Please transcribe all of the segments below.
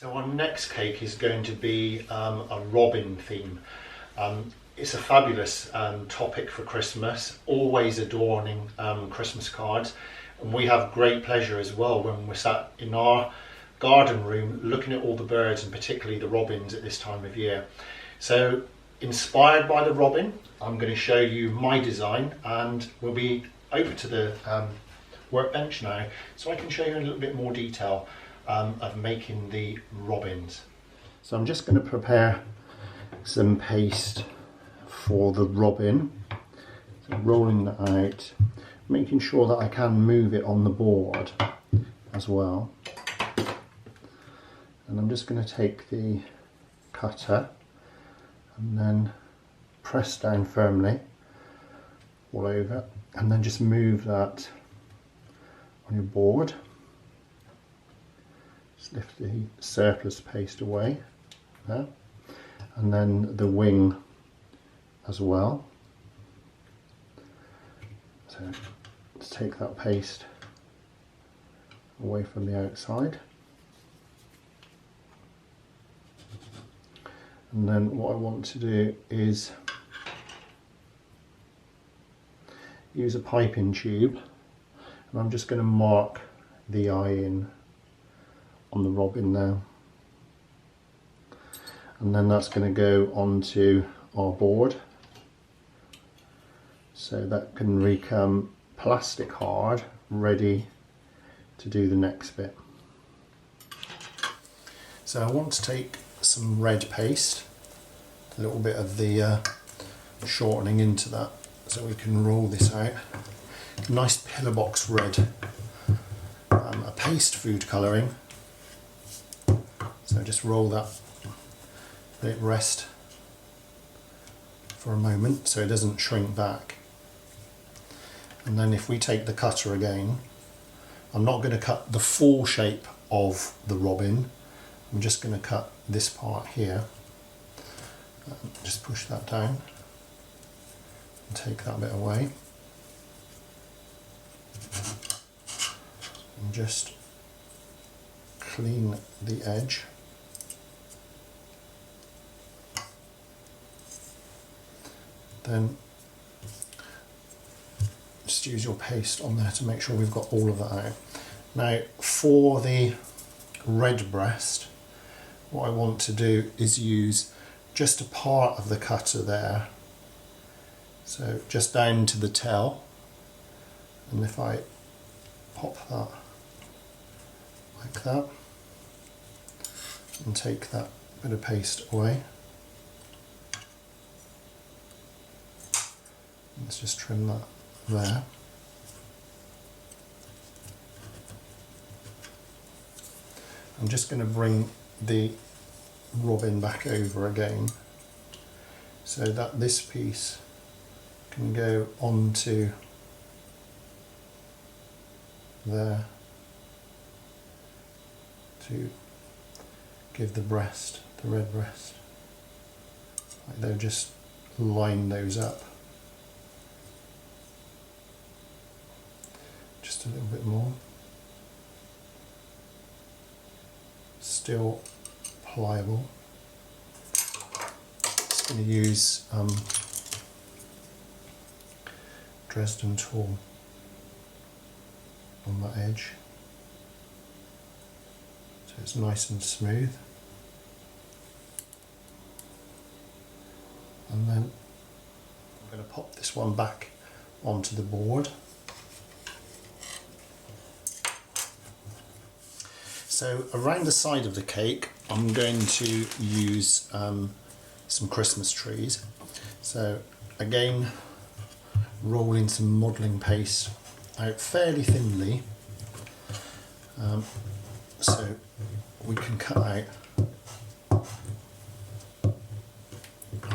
So our next cake is going to be a robin theme. It's a fabulous topic for Christmas, always adorning Christmas cards. And we have great pleasure as well when we're sat in our garden room looking at all the birds and particularly the robins at this time of year. So inspired by the robin, I'm going to show you my design, and we'll be over to the workbench now so I can show you in a little bit more detail of making the robins. So I'm just going to prepare some paste for the robin. So rolling that out, making sure that I can move it on the board as well. And I'm just going to take the cutter and then press down firmly all over, and then just move that on your board. Just lift the surplus paste away there, and then the wing as well. So let's take that paste away from the outside, and then what I want to do is use a piping tube, and I'm just going to mark the eye in on the robin now, and then that's going to go onto our board so that can become plastic hard, ready to do the next bit. So I want to take some red paste, a little bit of the shortening into that so we can roll this out. Nice pillar box red, a paste food colouring. So just roll that, let it rest for a moment so it doesn't shrink back. And then if we take the cutter again, I'm not going to cut the full shape of the robin, I'm just going to cut this part here. Just push that down and take that bit away. And just clean the edge. Then just use your paste on there to make sure we've got all of that out. Now for the red breast, what I want to do is use just a part of the cutter there, so just down to the tail, and if I pop that like that and take that bit of paste away, let's just trim that there. I'm just going to bring the robin back over again so that this piece can go onto there to give the breast, the red breast, like they'll just line those up. Just a little bit more. Still pliable. Just going to use Dresden tool on that edge so it's nice and smooth. And then I'm going to pop this one back onto the board. So around the side of the cake I'm going to use some Christmas trees. So again, rolling some modelling paste out fairly thinly so we can cut out our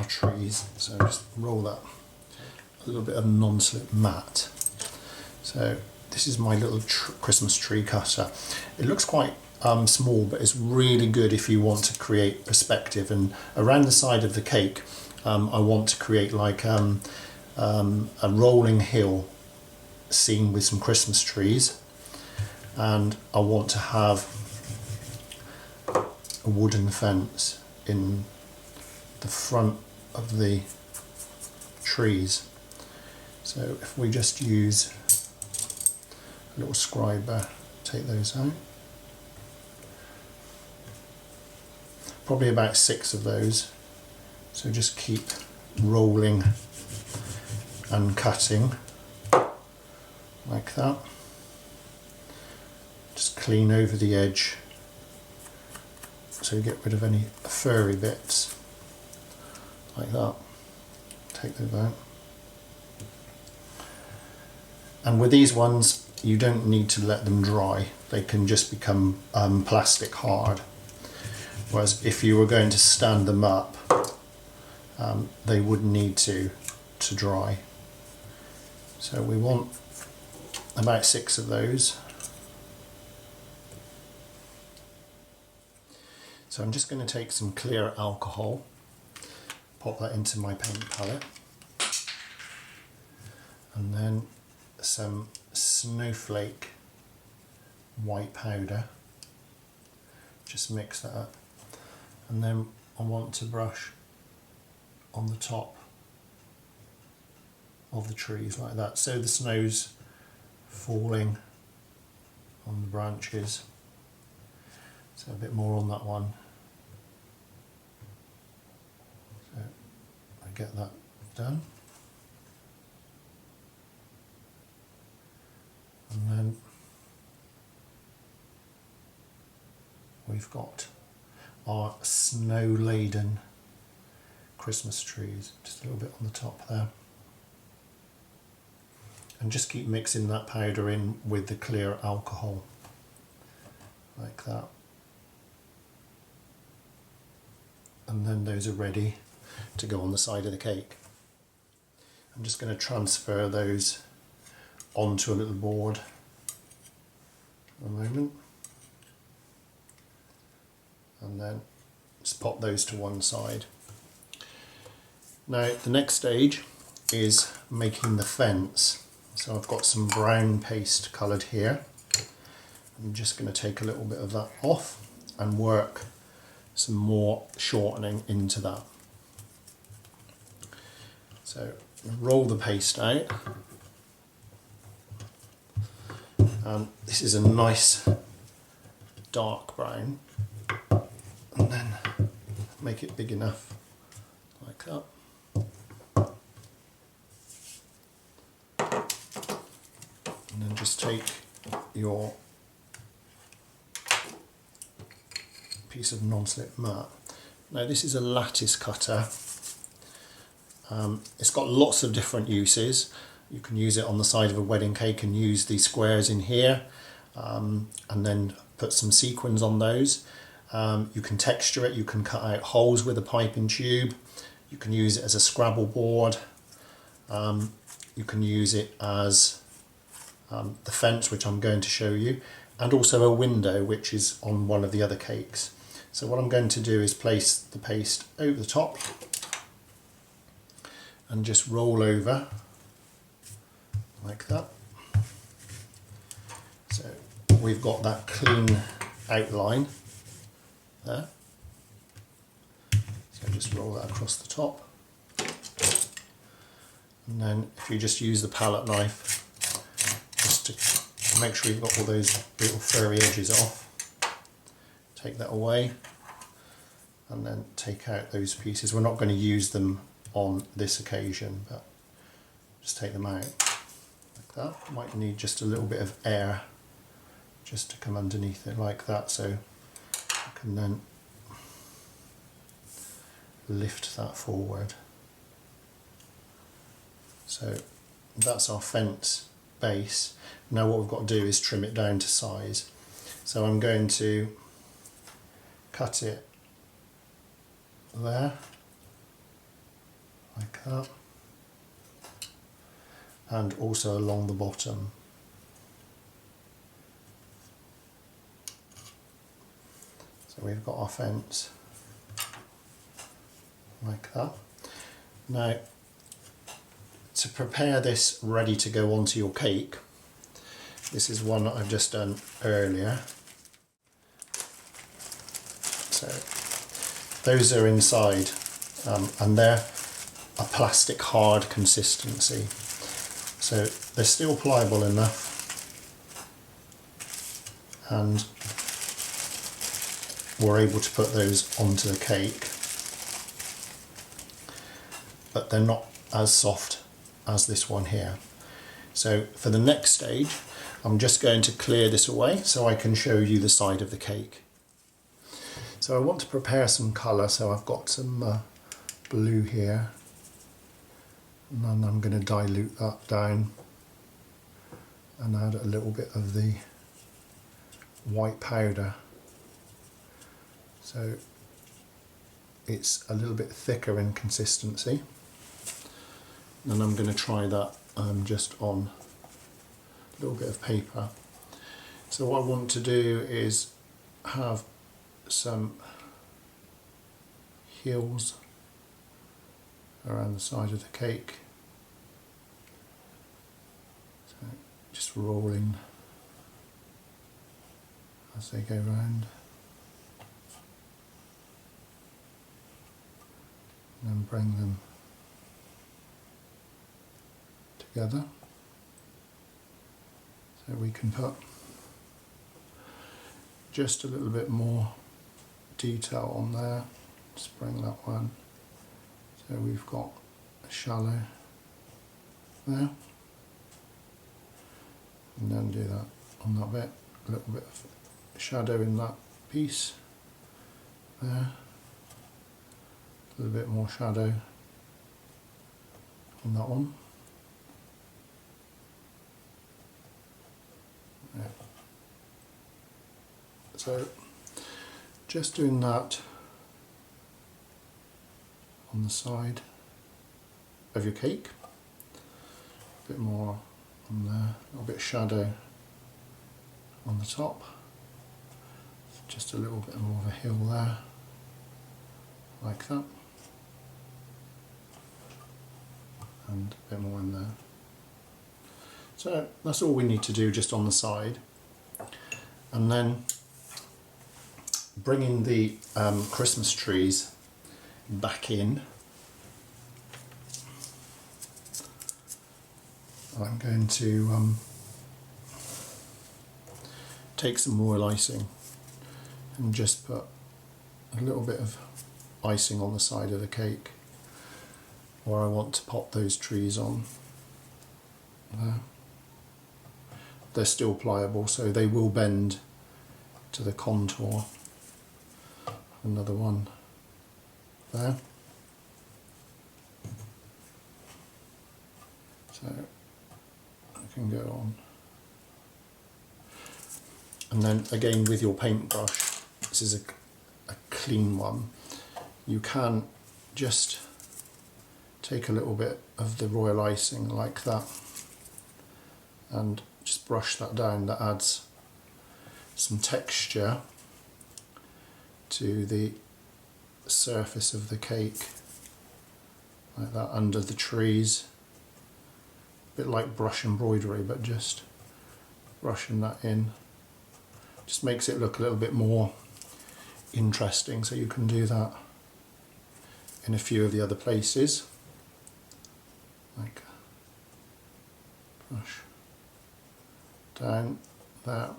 trees. So just roll that, a little bit of non-slip mat. So this is my little Christmas tree cutter. It looks quite small, but it's really good if you want to create perspective. And around the side of the cake I want to create like a rolling hill scene with some Christmas trees, and I want to have a a wooden fence in the front of the trees. So if we just use a little scriber, take those out. Probably about 6 of those. So just keep rolling and cutting like that. Just clean over the edge so you get rid of any furry bits like that. Take those out. And with these ones you don't need to let them dry, they can just become plastic hard. Whereas if you were going to stand them up, they would need to dry. So we want about 6 of those. So I'm just going to take some clear alcohol, pop that into my paint palette, and then some snowflake white powder. Just mix that up, and then I want to brush on the top of the trees like that, so the snow's falling on the branches. So a bit more on that one. So I get that done. And then we've got our snow-laden Christmas trees, just a little bit on the top there. And just keep mixing that powder in with the clear alcohol, like that. And then those are ready to go on the side of the cake. I'm just going to transfer those onto a little board for a moment, and then just pop those to one side. Now the next stage is making the fence. So I've got some brown paste coloured here. I'm just going to take a little bit of that off and work some more shortening into that. So roll the paste out, and this is a nice dark brown, and then make it big enough like that. And then just take your piece of non-slip mat. Now this is a lattice cutter. It's got lots of different uses. You can use it on the side of a wedding cake and use these squares in here, and then put some sequins on those. You can texture it, you can cut out holes with a piping tube, you can use it as a Scrabble board, you can use it as the fence, which I'm going to show you, and also a window, which is on one of the other cakes. So what I'm going to do is place the paste over the top and just roll over like that. So we've got that clean outline there. So just roll that across the top. And then if you just use the palette knife just to make sure you've got all those little furry edges off, take that away, and then take out those pieces. We're not going to use them on this occasion, but just take them out like that. Might need just a little bit of air just to come underneath it like that, so you can then lift that forward. So that's our fence base. Now what we've got to do is trim it down to size. So I'm going to cut it there, like that, and also along the bottom. So we've got our fence like that. Now, to prepare this ready to go onto your cake, this is one that I've just done earlier. So those are inside, and they're a plastic hard consistency. So they're still pliable enough, and we're able to put those onto the cake, but they're not as soft as this one here. So for the next stage, I'm just going to clear this away so I can show you the side of the cake. So I want to prepare some colour, so I've got some blue here, and then I'm going to dilute that down and add a little bit of the white powder, so it's a little bit thicker in consistency. And I'm going to try that just on a little bit of paper. So what I want to do is have some hills around the side of the cake, so just rolling as they go round, and then bring them together so we can put just a little bit more detail on there. Just bring that one so we've got a shallow there, and then do that on that bit, a little bit of shadow in that piece there, a little bit more shadow on that one. Yeah. So just doing that on the side of your cake, a bit more on there, a little bit of shadow on the top, just a little bit more of a hill there, like that, and a bit more in there. So that's all we need to do just on the side, and then bringing the Christmas trees back in, I'm going to take some royal icing and just put a little bit of icing on the side of the cake where I want to pop those trees on there. They're still pliable, so they will bend to the contour. Another one there. So I can go on. And then again with your paintbrush, this is a clean one, you can just take a little bit of the royal icing like that and just brush that down. That adds some texture to the surface of the cake, like that, under the trees. A bit like brush embroidery, but just brushing that in just makes it look a little bit more interesting. So you can do that in a few of the other places, like brush down there.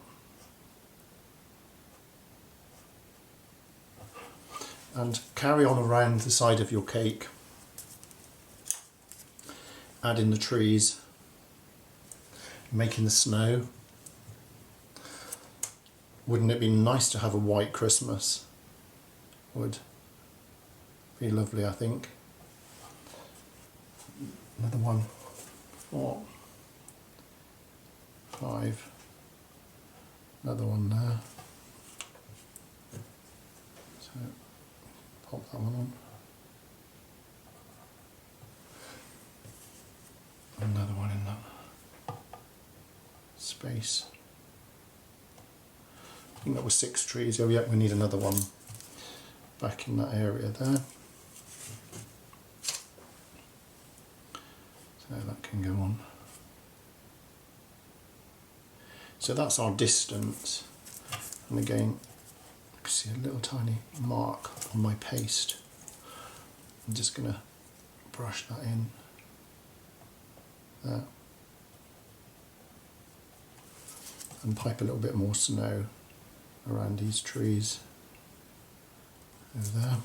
And carry on around the side of your cake, add in the trees, making the snow. Wouldn't it be nice to have a white Christmas? Would be lovely, I think. Another one, 4, 5, another one there. So pop that one on. Another one in that space. I think that was 6 trees. Oh yeah, we need another one back in that area there. So that can go on. So that's our distance. And again, see a little tiny mark on my paste. I'm just going to brush that in there and pipe a little bit more snow around these trees over there.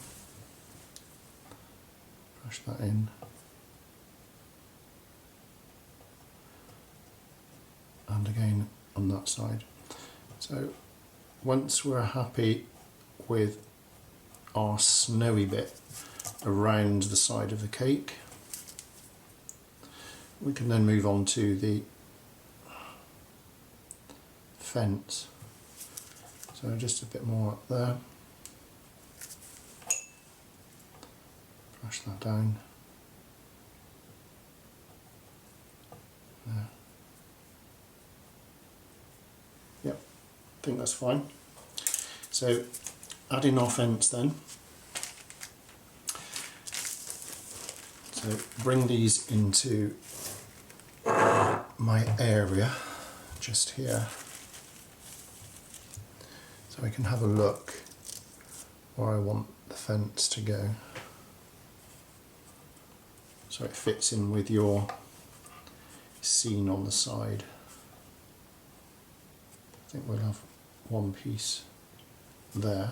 Brush that in. And again on that side. So once we're happy with our snowy bit around the side of the cake, we can then move on to the fence. So just a bit more up there. Brush that down. There. Yep, I think that's fine. So adding our fence then. So bring these into my area just here, so I can have a look where I want the fence to go, so it fits in with your scene on the side. I think we'll have one piece there.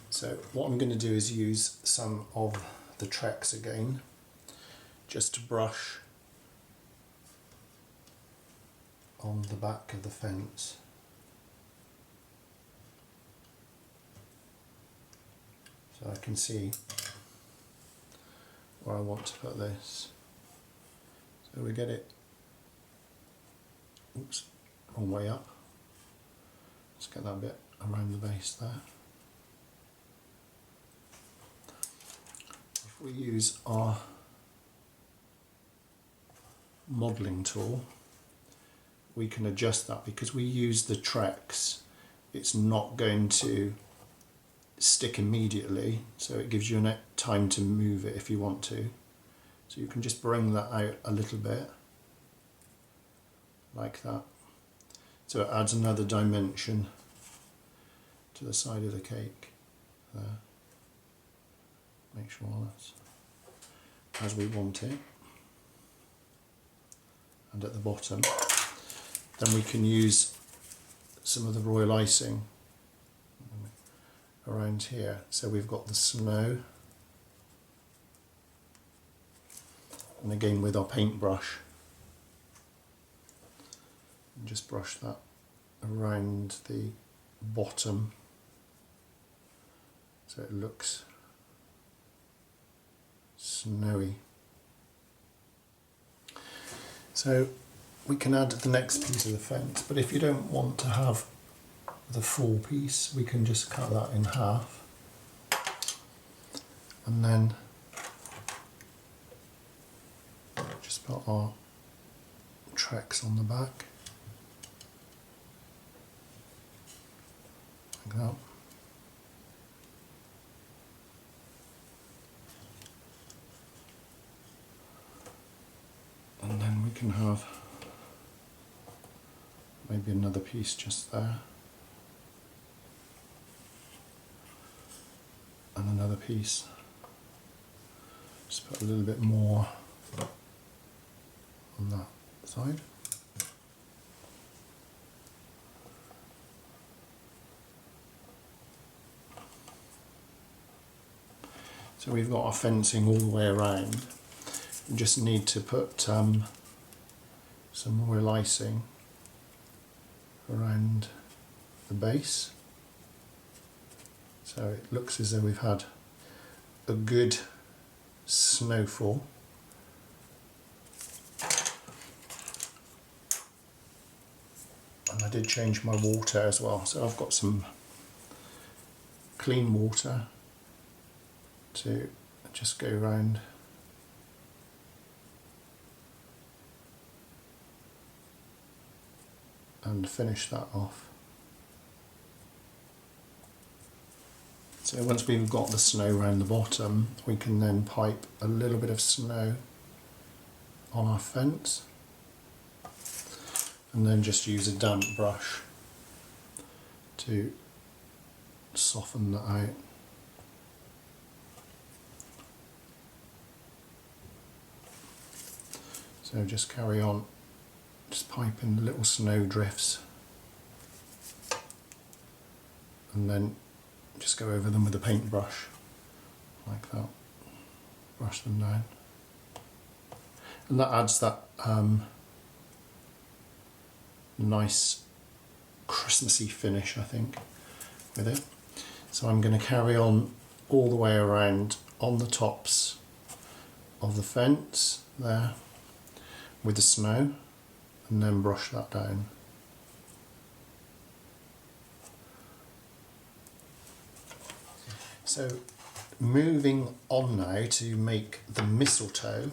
So what I'm going to do is use some of the Trex again, just to brush on the back of the fence. So I can see where I want to put this. So we get it, oops, wrong way up. Let's get that bit around the base there. If we use our modelling tool, we can adjust that. Because we use the Trex, it's not going to stick immediately, so it gives you time to move it if you want to. So you can just bring that out a little bit like that, so it adds another dimension to the side of the cake there. Make sure that's as we want it. And at the bottom, then we can use some of the royal icing around here. So we've got the snow, and again with our paintbrush, and just brush that around the bottom so it looks snowy. So we can add the next piece of the fence, but if you don't want to have the full piece, we can just cut that in half and then just put our Trex on the back like that. And then we can have maybe another piece just there, and another piece. Just put a little bit more on that side. So we've got our fencing all the way around. We just need to put some royal icing around the base, so it looks as though we've had a good snowfall. And I did change my water as well, so I've got some clean water to just go around and finish that off. So once we've got the snow around the bottom, we can then pipe a little bit of snow on our fence and then just use a damp brush to soften that out. So just carry on, just piping the little snow drifts, and then just go over them with a paintbrush like that, brush them down, and that adds that nice Christmassy finish, I think, with it. So I'm going to carry on all the way around on the tops of the fence there with the snow, and then brush that down. So moving on now to make the mistletoe,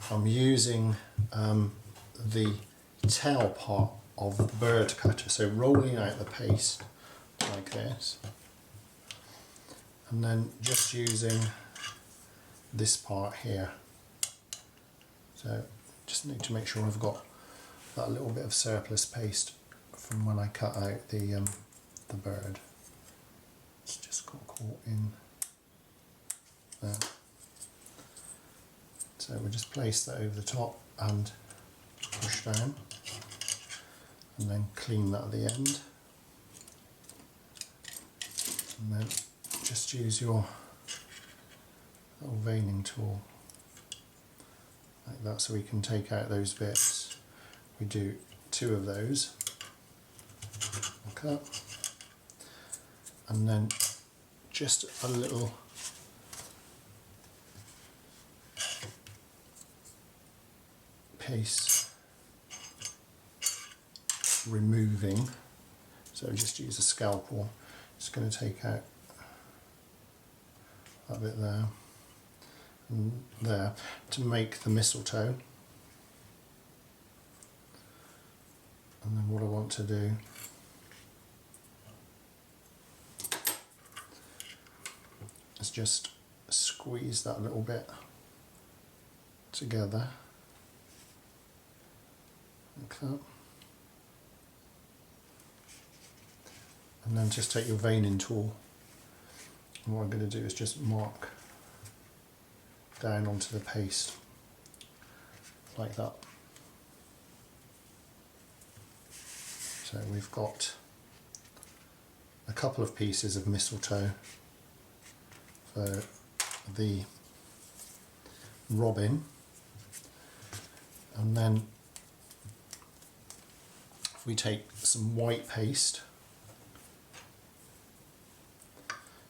I'm using the tail part of the bird cutter, so rolling out the paste like this, and then just using this part here. So just need to make sure I've got that little bit of surplus paste from when I cut out the bird. It's just got caught in there. So we'll just place that over the top and push down, and then clean that at the end, and then just use your little veining tool like that so we can take out those bits. We do 2 of those like that, and then just a little paste removing, so just use a scalpel. Just going to take out that bit there and there to make the mistletoe. And then what I want to do is just squeeze that little bit together like that, and then just take your veining tool, and what I'm going to do is just mark down onto the paste like that. So we've got a couple of pieces of mistletoe for the robin, and then if we take some white paste,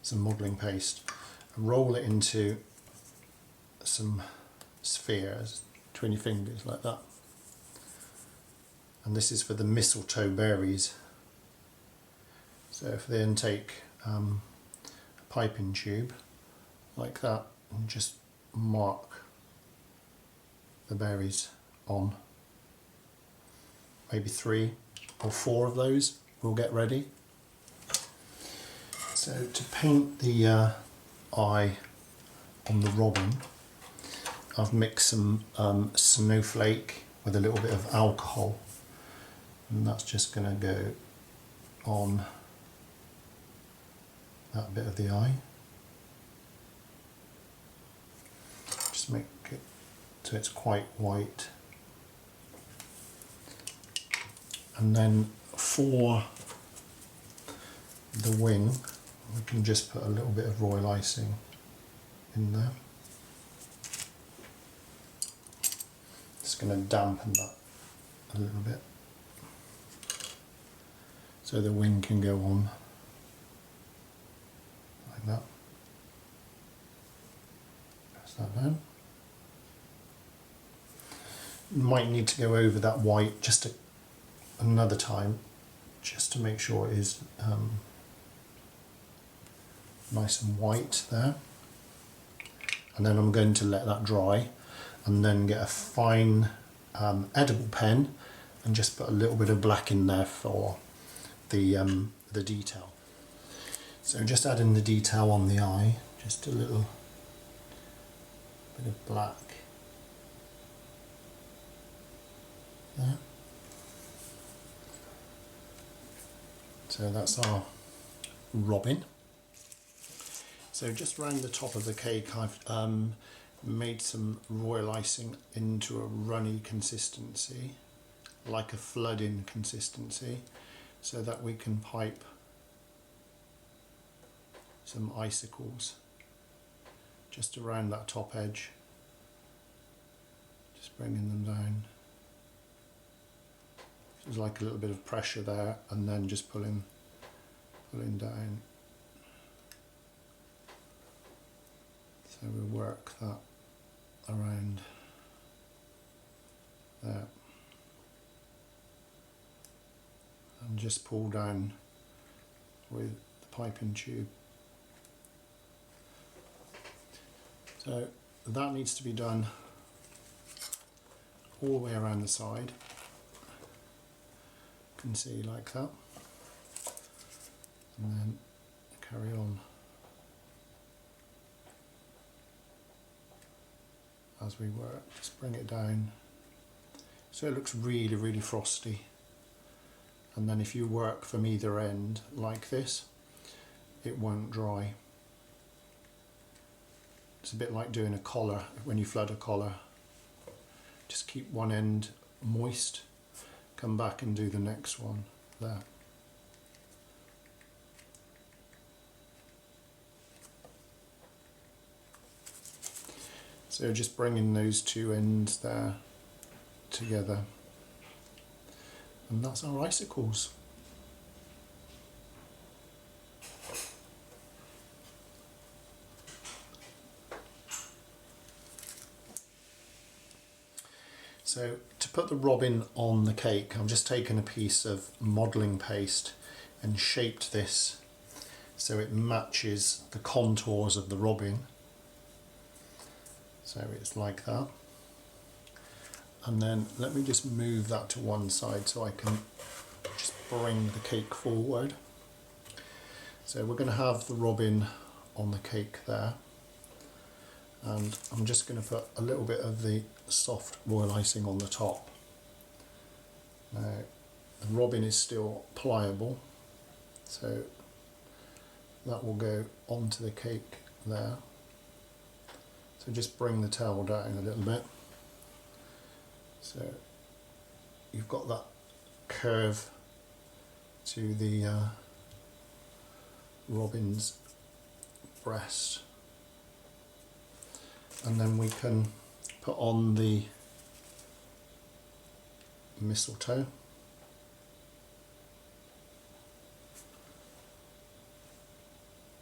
some modelling paste, and roll it into some spheres, 20 fingers like that. And this is for the mistletoe berries. So if we then take a piping tube like that and just mark the berries on, maybe 3 or 4 of those we'll get ready. So to paint the eye on the robin, I've mixed some snowflake with a little bit of alcohol, and that's just going to go on that bit of the eye. Just make it so it's quite white. And then for the wing, we can just put a little bit of royal icing in there. Just going to dampen that a little bit so the wing can go on like that. Press that down. You might need to go over that white just another time, just to make sure it is nice and white there. And then I'm going to let that dry, and then get a fine edible pen and just put a little bit of black in there for the detail. So just adding the detail on the eye, just a little bit of black there. So that's our robin. So just around the top of the cake I've made some royal icing into a runny consistency, like a flooding consistency, so that we can pipe some icicles just around that top edge, just bringing them down. There's like a little bit of pressure there, and then just pulling down. So we work that around there and just pull down with the piping tube. So that needs to be done all the way around the side. You can see like that, and then carry on as we work. Just bring it down so it looks really, really frosty, and then if you work from either end like this, it won't dry. It's a bit like doing a collar when you flood a collar. Just keep one end moist, come back and do the next one there. So just bringing those two ends there together, and that's our icicles. So to put the robin on the cake, I'm just taking a piece of modelling paste and shaped this so it matches the contours of the robin. So it's like that. And then let me just move that to one side so I can just bring the cake forward. So we're going to have the robin on the cake there. And I'm just going to put a little bit of the soft royal icing on the top. Now the robin is still pliable, so that will go onto the cake there. So just bring the towel down a little bit, so you've got that curve to the robin's breast. And then we can put on the mistletoe.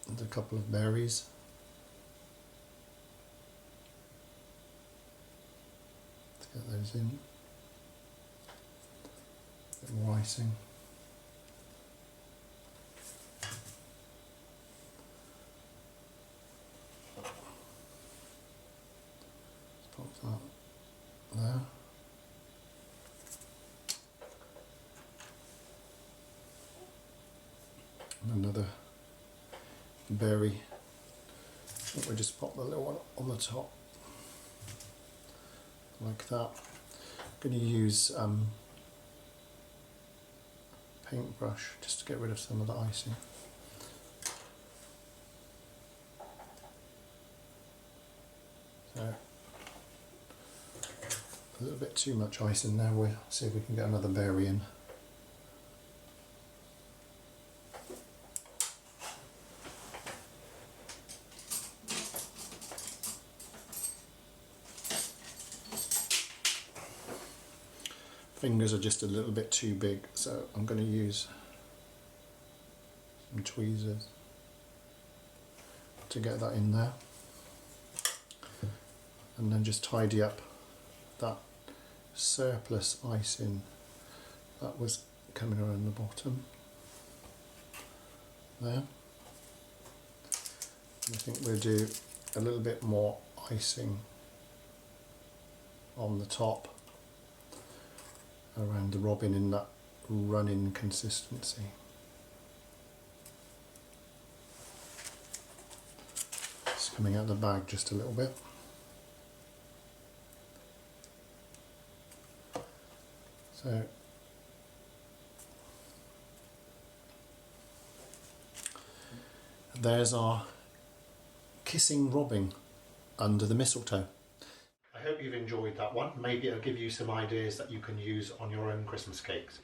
And a couple of berries. Let's get those in. A bit more icing. Pop that there. And another berry. We just pop the little one on the top, like that. I'm going to use paintbrush just to get rid of some of the icing. So a little bit too much ice in there. We'll see if we can get another berry in. Fingers are just a little bit too big, so I'm going to use some tweezers to get that in there, and then just tidy up that surplus icing that was coming around the bottom there. And I think we'll do a little bit more icing on the top around the robin in that running consistency. It's coming out of the bag just a little bit. So there's our kissing robin under the mistletoe. I hope you've enjoyed that one. Maybe it'll give you some ideas that you can use on your own Christmas cakes.